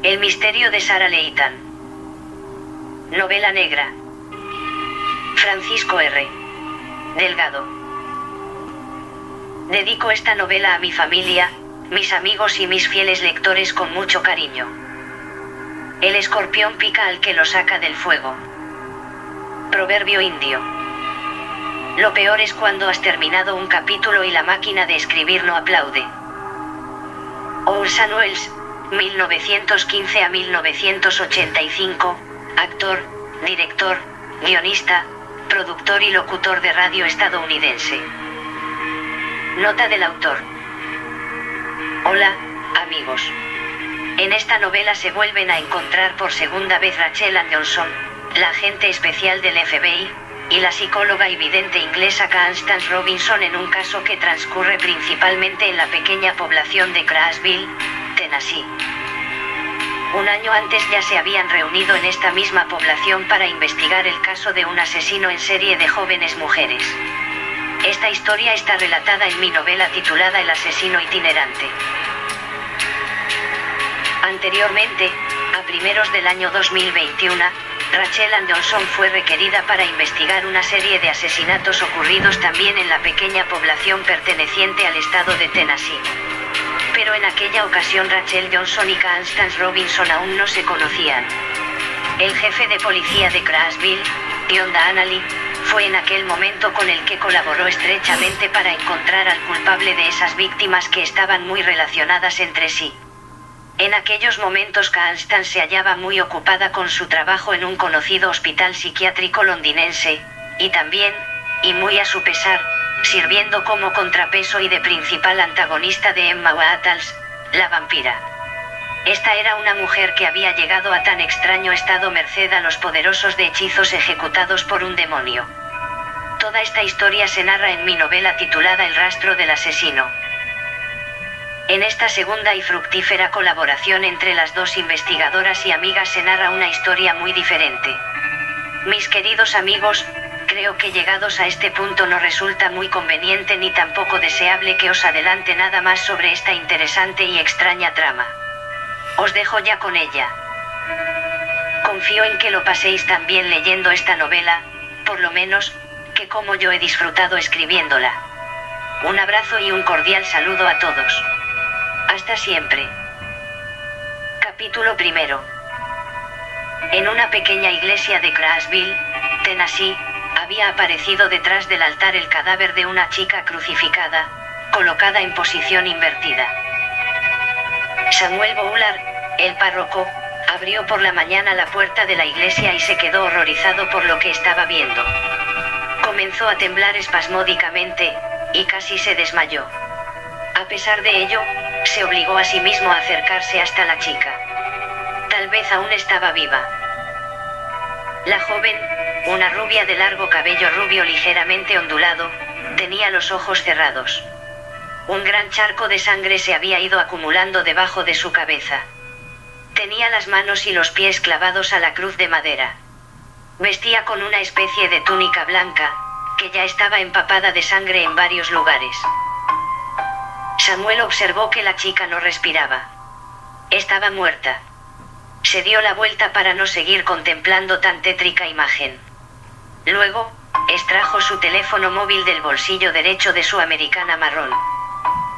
El misterio de Sarah Leighton. Novela negra. Francisco R. Delgado. Dedico esta novela a mi familia, mis amigos y mis fieles lectores con mucho cariño. El escorpión pica al que lo saca del fuego. Proverbio indio. Lo peor es cuando has terminado un capítulo y la máquina de escribir no aplaude. Orson Welles, 1915 a 1985, actor, director, guionista, productor y locutor de radio estadounidense. Nota del autor. Hola, amigos. En esta novela se vuelven a encontrar por segunda vez Rachel Ann Johnson, la agente especial del FBI, y la psicóloga y vidente inglesa Constance Robinson en un caso que transcurre principalmente en la pequeña población de Crashville, Tennessee. Un año antes ya se habían reunido en esta misma población para investigar el caso de un asesino en serie de jóvenes mujeres. Esta historia está relatada en mi novela titulada El asesino itinerante. Anteriormente, a primeros del año 2021, Rachel Ann Johnson fue requerida para investigar una serie de asesinatos ocurridos también en la pequeña población perteneciente al estado de Tennessee. Pero en aquella ocasión Rachel Johnson y Constance Robinson aún no se conocían. El jefe de policía de Crashville, John Donnelly, fue en aquel momento con el que colaboró estrechamente para encontrar al culpable de esas víctimas que estaban muy relacionadas entre sí. En aquellos momentos Constance se hallaba muy ocupada con su trabajo en un conocido hospital psiquiátrico londinense, y también, y muy a su pesar, sirviendo como contrapeso y de principal antagonista de Emma Wattles, la vampira. Esta era una mujer que había llegado a tan extraño estado merced a los poderosos de hechizos ejecutados por un demonio. Toda esta historia se narra en mi novela titulada El rastro del asesino. En esta segunda y fructífera colaboración entre las dos investigadoras y amigas se narra una historia muy diferente. Mis queridos amigos, creo que llegados a este punto no resulta muy conveniente ni tampoco deseable que os adelante nada más sobre esta interesante y extraña trama. Os dejo ya con ella. Confío en que lo paséis tan bien leyendo esta novela, por lo menos, que como yo he disfrutado escribiéndola. Un abrazo y un cordial saludo a todos. Hasta siempre. Capítulo primero. En una pequeña iglesia de Crashville, Tennessee, había aparecido detrás del altar el cadáver de una chica crucificada, colocada en posición invertida. Samuel Bowler, el párroco, abrió por la mañana la puerta de la iglesia y se quedó horrorizado por lo que estaba viendo. Comenzó a temblar espasmódicamente, y casi se desmayó. A pesar de ello, se obligó a sí mismo a acercarse hasta la chica. Tal vez aún estaba viva. La joven, una rubia de largo cabello rubio ligeramente ondulado, tenía los ojos cerrados. Un gran charco de sangre se había ido acumulando debajo de su cabeza. Tenía las manos y los pies clavados a la cruz de madera. Vestía con una especie de túnica blanca, que ya estaba empapada de sangre en varios lugares. Samuel observó que la chica no respiraba. Estaba muerta. Se dio la vuelta para no seguir contemplando tan tétrica imagen. Luego, extrajo su teléfono móvil del bolsillo derecho de su americana marrón.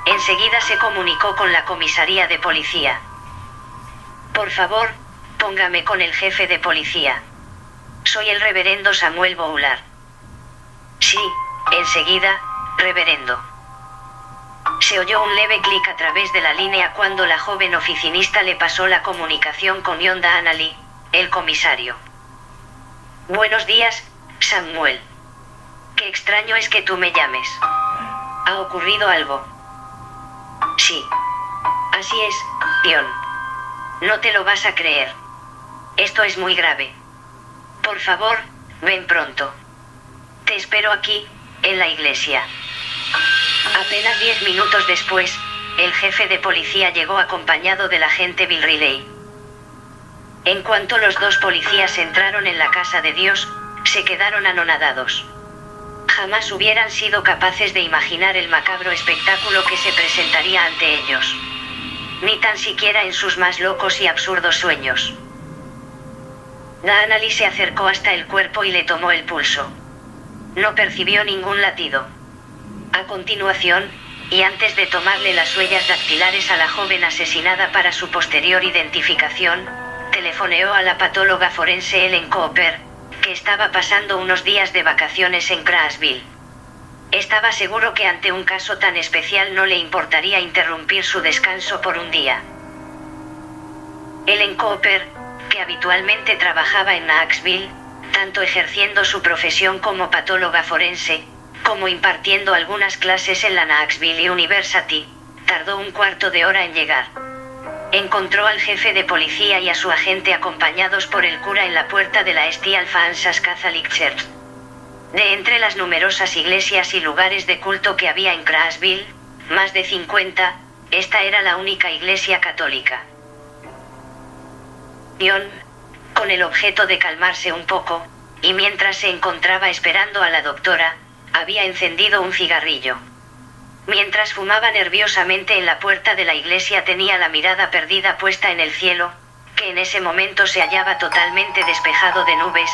Enseguida se comunicó con la comisaría de policía. Por favor, póngame con el jefe de policía. Soy el reverendo Samuel Bowler. Sí, enseguida, reverendo. Se oyó un leve clic a través de la línea cuando la joven oficinista le pasó la comunicación con John Donnelly, el comisario. Buenos días, Samuel. Qué extraño es que tú me llames. ¿Ha ocurrido algo? Sí. Así es, John. No te lo vas a creer. Esto es muy grave. Por favor, ven pronto. Te espero aquí, en la iglesia. Apenas 10 minutos después, el jefe de policía llegó acompañado del agente Bill Riley. En cuanto los dos policías entraron en la casa de Dios, se quedaron anonadados. Jamás hubieran sido capaces de imaginar el macabro espectáculo que se presentaría ante ellos. ni tan siquiera en sus más locos y absurdos sueños. Dannelly se acercó hasta el cuerpo y le tomó el pulso. No percibió ningún latido. A continuación, y antes de tomarle las huellas dactilares a la joven asesinada para su posterior identificación, telefoneó a la patóloga forense Ellen Cooper, que estaba pasando unos días de vacaciones en Crashville. Estaba seguro que ante un caso tan especial no le importaría interrumpir su descanso por un día. Ellen Cooper, que habitualmente trabajaba en Knoxville, tanto ejerciendo su profesión como patóloga forense, como impartiendo algunas clases en la Knoxville University, tardó un cuarto de hora en llegar. Encontró al jefe de policía y a su agente acompañados por el cura en la puerta de la St. Alphonsus Catholic Church. De entre las numerosas iglesias y lugares de culto que había en Crashville, más de 50, esta era la única iglesia católica. Con el objeto de calmarse un poco, y mientras se encontraba esperando a la doctora, había encendido un cigarrillo. Mientras fumaba nerviosamente en la puerta de la iglesia tenía la mirada perdida puesta en el cielo, que en ese momento se hallaba totalmente despejado de nubes,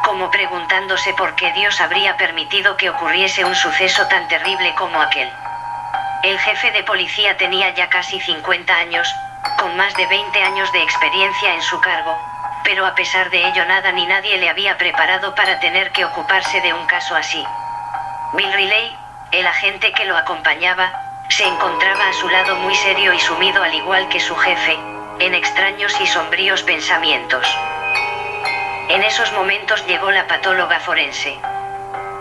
como preguntándose por qué Dios habría permitido que ocurriese un suceso tan terrible como aquel. El jefe de policía tenía ya casi 50 años, con más de 20 años de experiencia en su cargo, pero a pesar de ello nada ni nadie le había preparado para tener que ocuparse de un caso así. Bill Riley, el agente que lo acompañaba, se encontraba a su lado muy serio y sumido al igual que su jefe, en extraños y sombríos pensamientos. En esos momentos llegó la patóloga forense.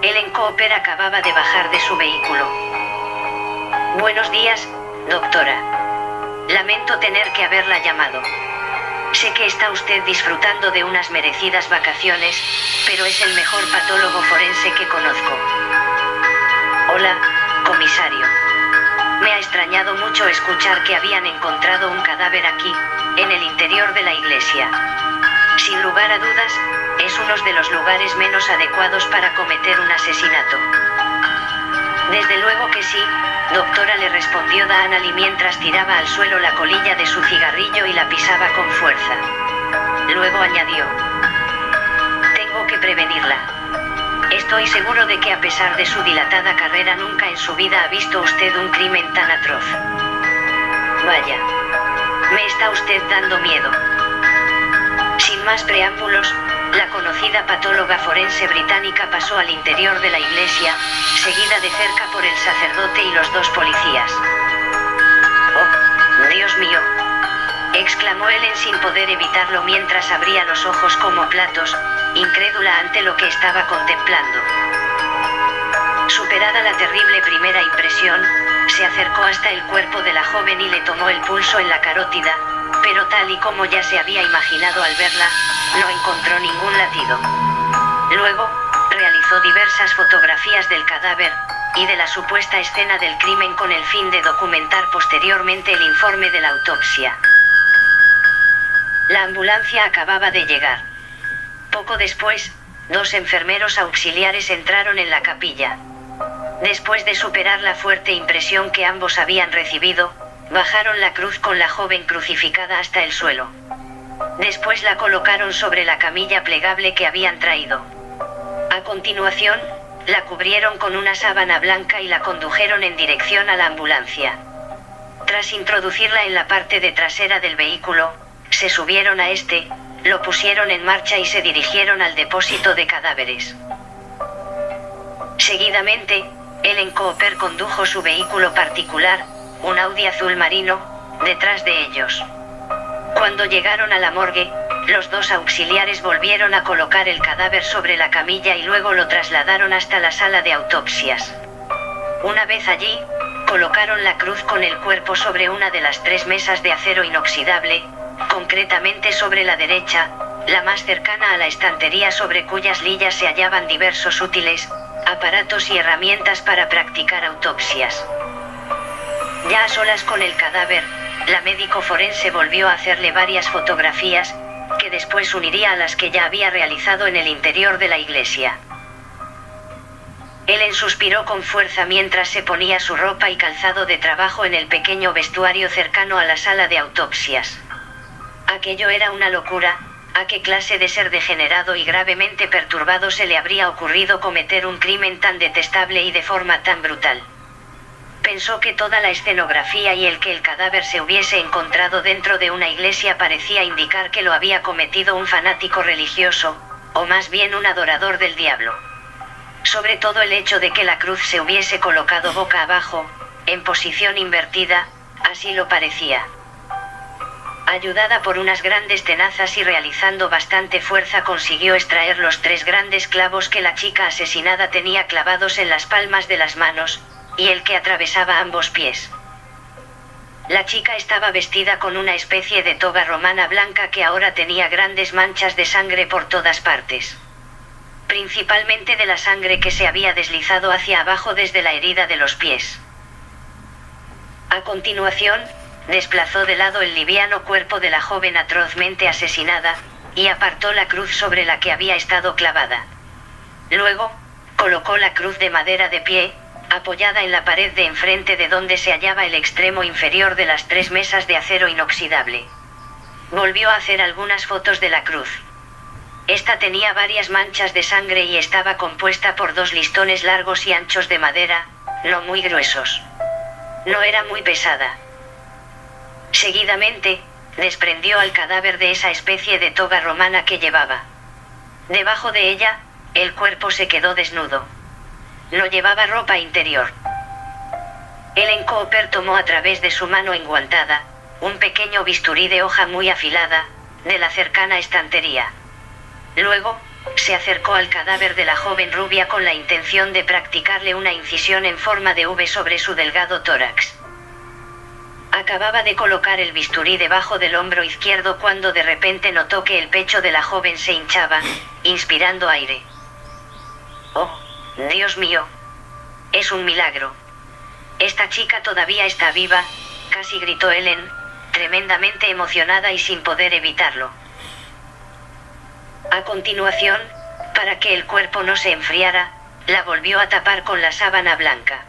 Ellen Cooper acababa de bajar de su vehículo. Buenos días, doctora. Lamento tener que haberla llamado. Sé que está usted disfrutando de unas merecidas vacaciones, pero es el mejor patólogo forense que conozco. Hola, comisario. Me ha extrañado mucho escuchar que habían encontrado un cadáver aquí, en el interior de la iglesia. Sin lugar a dudas, es uno de los lugares menos adecuados para cometer un asesinato. Desde luego que sí, doctora, le respondió Dannelly mientras tiraba al suelo la colilla de su cigarrillo y la pisaba con fuerza. Luego añadió: tengo que prevenirla. Estoy seguro de que a pesar de su dilatada carrera nunca en su vida ha visto usted un crimen tan atroz. Vaya. Me está usted dando miedo. Sin más preámbulos, la conocida patóloga forense británica pasó al interior de la iglesia, seguida de cerca por el sacerdote y los dos policías. ¡Oh, Dios mío!, exclamó Ellen sin poder evitarlo mientras abría los ojos como platos, incrédula ante lo que estaba contemplando. Superada la terrible primera impresión, se acercó hasta el cuerpo de la joven y le tomó el pulso en la carótida, pero tal y como ya se había imaginado al verla, no encontró ningún latido. Luego, realizó diversas fotografías del cadáver, y de la supuesta escena del crimen con el fin de documentar posteriormente el informe de la autopsia. La ambulancia acababa de llegar. Poco después, dos enfermeros auxiliares entraron en la capilla. Después de superar la fuerte impresión que ambos habían recibido, bajaron la cruz con la joven crucificada hasta el suelo. Después la colocaron sobre la camilla plegable que habían traído. A continuación, la cubrieron con una sábana blanca y la condujeron en dirección a la ambulancia. Tras introducirla en la parte de trasera del vehículo, se subieron a este, lo pusieron en marcha y se dirigieron al depósito de cadáveres. Seguidamente, Ellen Cooper condujo su vehículo particular, un Audi azul marino, detrás de ellos. Cuando llegaron a la morgue, los dos auxiliares volvieron a colocar el cadáver sobre la camilla y luego lo trasladaron hasta la sala de autopsias. Una vez allí, colocaron la cruz con el cuerpo sobre una de las 3 mesas de acero inoxidable, concretamente sobre la derecha, la más cercana a la estantería sobre cuyas lillas se hallaban diversos útiles, aparatos y herramientas para practicar autopsias. Ya a solas con el cadáver, la médico forense volvió a hacerle varias fotografías, que después uniría a las que ya había realizado en el interior de la iglesia. Ellen suspiró con fuerza mientras se ponía su ropa y calzado de trabajo en el pequeño vestuario cercano a la sala de autopsias. Aquello era una locura. ¿A qué clase de ser degenerado y gravemente perturbado se le habría ocurrido cometer un crimen tan detestable y de forma tan brutal? Pensó que toda la escenografía y el que el cadáver se hubiese encontrado dentro de una iglesia parecía indicar que lo había cometido un fanático religioso, o más bien un adorador del diablo. Sobre todo el hecho de que la cruz se hubiese colocado boca abajo, en posición invertida, así lo parecía. Ayudada por unas grandes tenazas y realizando bastante fuerza consiguió extraer los 3 grandes clavos que la chica asesinada tenía clavados en las palmas de las manos, y el que atravesaba ambos pies. La chica estaba vestida con una especie de toga romana blanca que ahora tenía grandes manchas de sangre por todas partes. Principalmente de la sangre que se había deslizado hacia abajo desde la herida de los pies. A continuación, desplazó de lado el liviano cuerpo de la joven atrozmente asesinada, y apartó la cruz sobre la que había estado clavada. Luego, colocó la cruz de madera de pie, apoyada en la pared de enfrente de donde se hallaba el extremo inferior de las 3 mesas de acero inoxidable. Volvió a hacer algunas fotos de la cruz. Esta tenía varias manchas de sangre y estaba compuesta por 2 listones largos y anchos de madera, no muy gruesos. No era muy pesada. Seguidamente, desprendió al cadáver de esa especie de toga romana que llevaba. Debajo de ella, el cuerpo se quedó desnudo. No llevaba ropa interior. Ellen Cooper tomó a través de su mano enguantada, un pequeño bisturí de hoja muy afilada, de la cercana estantería. Luego, se acercó al cadáver de la joven rubia con la intención de practicarle una incisión en forma de V sobre su delgado tórax. Acababa de colocar el bisturí debajo del hombro izquierdo cuando de repente notó que el pecho de la joven se hinchaba, inspirando aire. «Oh, Dios mío. Es un milagro. Esta chica todavía está viva», casi gritó Ellen, tremendamente emocionada y sin poder evitarlo. A continuación, para que el cuerpo no se enfriara, la volvió a tapar con la sábana blanca.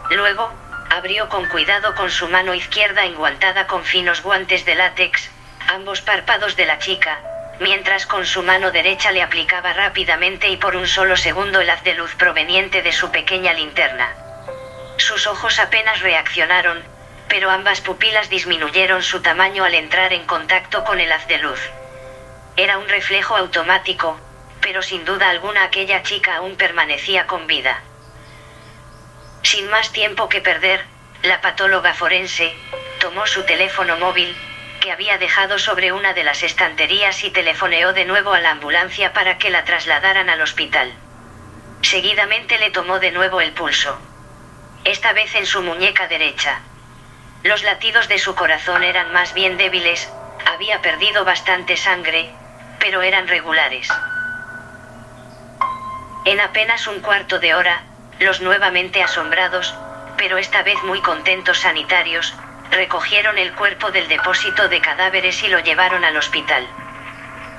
Luego, abrió con cuidado con su mano izquierda enguantada con finos guantes de látex, ambos párpados de la chica, mientras con su mano derecha le aplicaba rápidamente y por un solo segundo el haz de luz proveniente de su pequeña linterna. Sus ojos apenas reaccionaron, pero ambas pupilas disminuyeron su tamaño al entrar en contacto con el haz de luz. Era un reflejo automático, pero sin duda alguna aquella chica aún permanecía con vida. Sin más tiempo que perder, la patóloga forense tomó su teléfono móvil, que había dejado sobre una de las estanterías y telefoneó de nuevo a la ambulancia para que la trasladaran al hospital. Seguidamente le tomó de nuevo el pulso. Esta vez en su muñeca derecha. Los latidos de su corazón eran más bien débiles, había perdido bastante sangre, pero eran regulares. En apenas un cuarto de hora, los nuevamente asombrados, pero esta vez muy contentos sanitarios, recogieron el cuerpo del depósito de cadáveres y lo llevaron al hospital.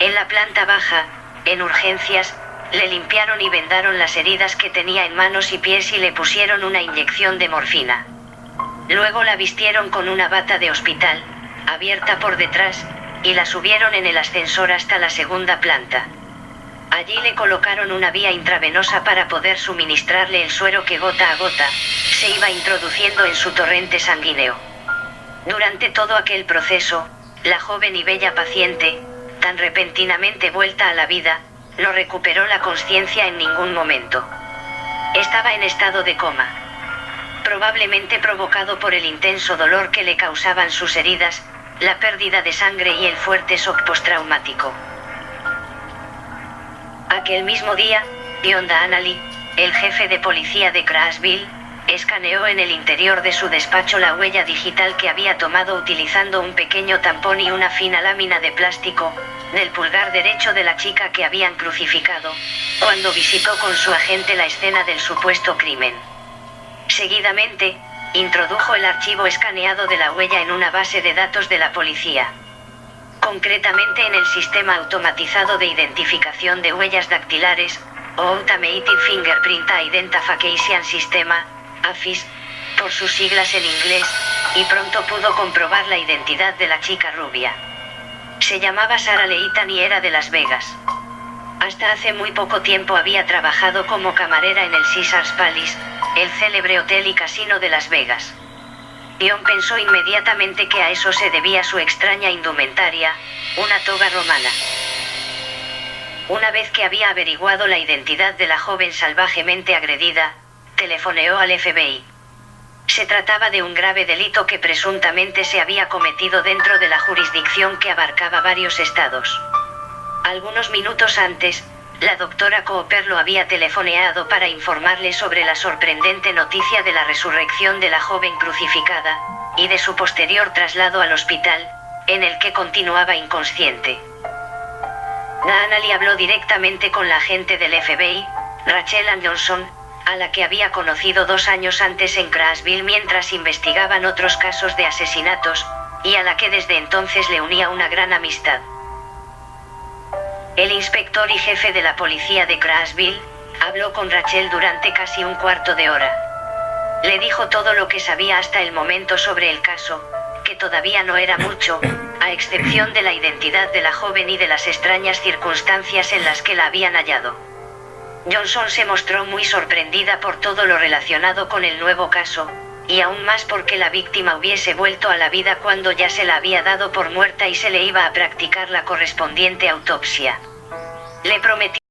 En la planta baja, en urgencias, le limpiaron y vendaron las heridas que tenía en manos y pies y le pusieron una inyección de morfina. Luego la vistieron con una bata de hospital, abierta por detrás, y la subieron en el ascensor hasta la 2ª planta. Allí le colocaron una vía intravenosa para poder suministrarle el suero que gota a gota se iba introduciendo en su torrente sanguíneo. Durante todo aquel proceso, la joven y bella paciente, tan repentinamente vuelta a la vida, no recuperó la consciencia en ningún momento. Estaba en estado de coma. Probablemente provocado por el intenso dolor que le causaban sus heridas, la pérdida de sangre y el fuerte shock postraumático. Aquel mismo día, John Dannelly, el jefe de policía de Cracksville, escaneó en el interior de su despacho la huella digital que había tomado utilizando un pequeño tampón y una fina lámina de plástico, del pulgar derecho de la chica que habían crucificado, cuando visitó con su agente la escena del supuesto crimen. Seguidamente, introdujo el archivo escaneado de la huella en una base de datos de la policía. Concretamente en el sistema automatizado de identificación de huellas dactilares, o Automated Fingerprint Identification System, AFIS, por sus siglas en inglés, y pronto pudo comprobar la identidad de la chica rubia. Se llamaba Sarah Leighton y era de Las Vegas. Hasta hace muy poco tiempo había trabajado como camarera en el Caesars Palace, el célebre hotel y casino de Las Vegas. Dion pensó inmediatamente que a eso se debía su extraña indumentaria, una toga romana. Una vez que había averiguado la identidad de la joven salvajemente agredida, telefoneó al FBI. Se trataba de un grave delito que presuntamente se había cometido dentro de la jurisdicción que abarcaba varios estados. Algunos minutos antes, la doctora Cooper lo había telefoneado para informarle sobre la sorprendente noticia de la resurrección de la joven crucificada, y de su posterior traslado al hospital, en el que continuaba inconsciente. Nannally habló directamente con la agente del FBI, Rachel Ann Johnson, a la que había conocido 2 años antes en Crashville mientras investigaban otros casos de asesinatos, y a la que desde entonces le unía una gran amistad. El inspector y jefe de la policía de Crashville habló con Rachel durante casi un cuarto de hora. Le dijo todo lo que sabía hasta el momento sobre el caso, que todavía no era mucho, a excepción de la identidad de la joven y de las extrañas circunstancias en las que la habían hallado. Johnson se mostró muy sorprendida por todo lo relacionado con el nuevo caso, y aún más porque la víctima hubiese vuelto a la vida cuando ya se la había dado por muerta y se le iba a practicar la correspondiente autopsia. Le prometió